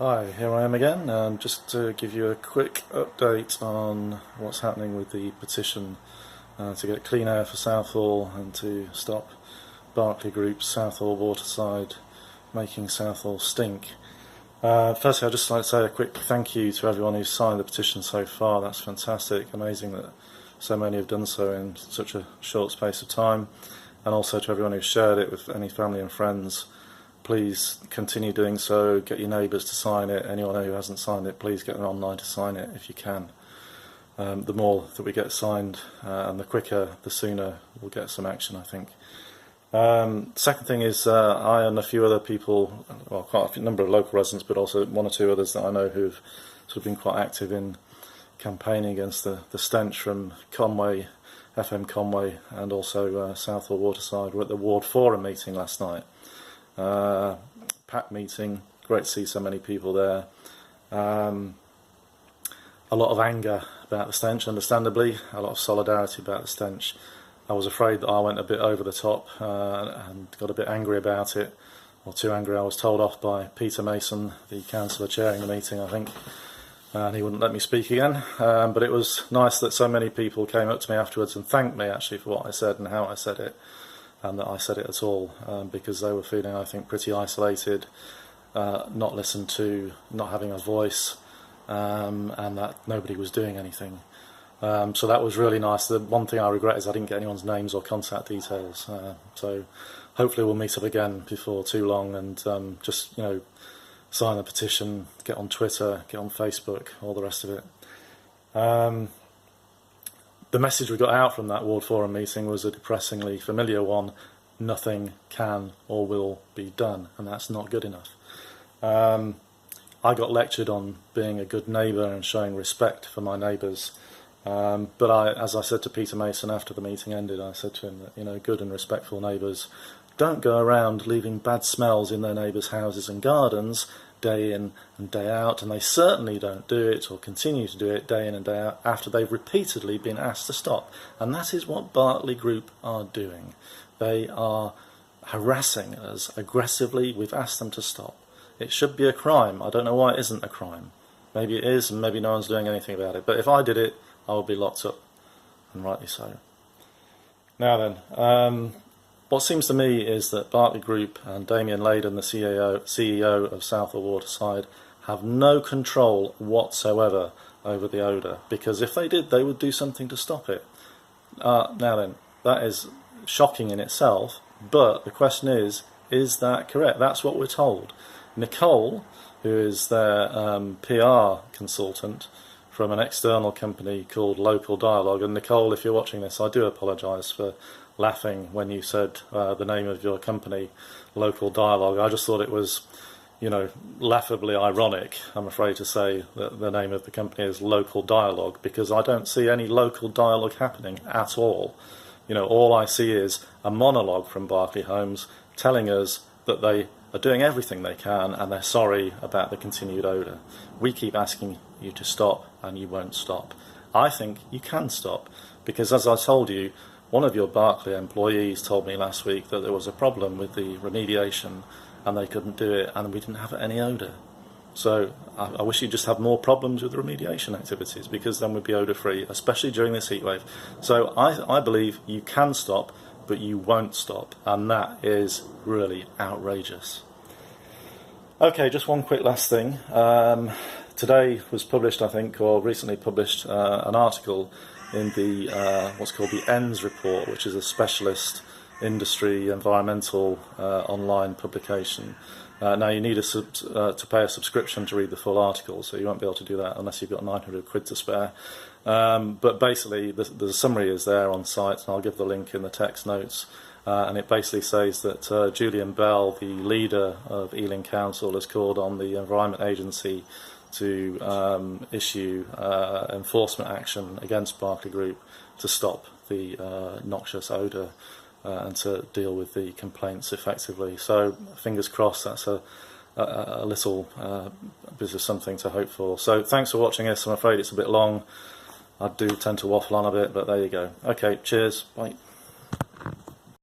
Hi, here I am again, just to give you a quick update on what's happening with the petition to get clean air for Southall and to stop Berkeley Group's Southall Waterside making Southall stink. Firstly, I'd just like to say a quick thank you to everyone who's signed the petition so far. That's fantastic, amazing that so many have done so in such a short space of time, and also to everyone who's shared it with any family and friends. Please continue doing so, get your neighbours to sign it. Anyone who hasn't signed it, please get them online to sign it if you can. The more that we get signed and the quicker, the sooner we'll get some action, I think. Second thing is I and a few other people, well, quite a number of local residents, but also one or two others that I know who've sort of been quite active in campaigning against the stench from Conway, FM Conway, and also Southall Waterside. We're at the Ward Forum meeting last night. Packed meeting, great to see so many people there. A lot of anger about the stench, understandably, a lot of solidarity about the stench. I was afraid that I went a bit over the top and got a bit angry about it, or too angry. I was told off by Peter Mason, the councillor chairing the meeting, I think, and he wouldn't let me speak again. But it was nice that so many people came up to me afterwards and thanked me actually for what I said and how I said it, and that I said it at all, because they were feeling, I think, pretty isolated, not listened to, not having a voice, and that nobody was doing anything. So that was really nice. The one thing I regret is I didn't get anyone's names or contact details. So hopefully we'll meet up again before too long and just, sign the petition, get on Twitter, get on Facebook, all the rest of it. The message we got out from that Ward Forum meeting was a depressingly familiar one: nothing can or will be done, and that's not good enough. I got lectured on being a good neighbour and showing respect for my neighbours, but as I said to Peter Mason after the meeting ended, I said to him that good and respectful neighbours don't go around leaving bad smells in their neighbours' houses and gardens day in and day out, and they certainly don't do it or continue to do it day in and day out after they've repeatedly been asked to stop. And that is what Berkeley Group are doing. They are harassing us aggressively. We've asked them to stop. It should be a crime. I don't know why it isn't a crime. Maybe it is, and maybe no one's doing anything about it. But if I did it, I would be locked up, and rightly so. Now then, what seems to me is that Berkeley Group and Damien Layden, the CEO of Southall Waterside, have no control whatsoever over the odour, because if they did, they would do something to stop it. Now then, that is shocking in itself, but the question is that correct? That's what we're told. Nicole, who is their PR consultant from an external company called Local Dialogue, and Nicole, if you're watching this, I do apologise for laughing when you said the name of your company, Local Dialogue. I just thought it was, laughably ironic, I'm afraid to say, that the name of the company is Local Dialogue, because I don't see any local dialogue happening at all. All I see is a monologue from Berkeley Homes telling us that they are doing everything they can and they're sorry about the continued odour. We keep asking you to stop and you won't stop. I think you can stop, because as I told you, one of your Berkeley employees told me last week that there was a problem with the remediation and they couldn't do it and we didn't have any odour. So I wish you'd just have more problems with the remediation activities, because then we'd be odour free, especially during this heat wave. So I believe you can stop, but you won't stop, and that is really outrageous. Okay, just one quick last thing. Today was published, I think, or recently published, an article in the what's called the ENDS report, which is a specialist industry environmental online publication. Now you need to pay a subscription to read the full article, so you won't be able to do that unless you've got 900 quid to spare. But basically the summary is there on site, and I'll give the link in the text notes. And it basically says that Julian Bell, the leader of Ealing Council, has called on the Environment Agency to issue enforcement action against Berkeley Group to stop the noxious odour and to deal with the complaints effectively. So fingers crossed, that's a little bit of something to hope for. So thanks for watching this. I'm afraid it's a bit long. I do tend to waffle on a bit, but there you go. Okay, cheers, bye.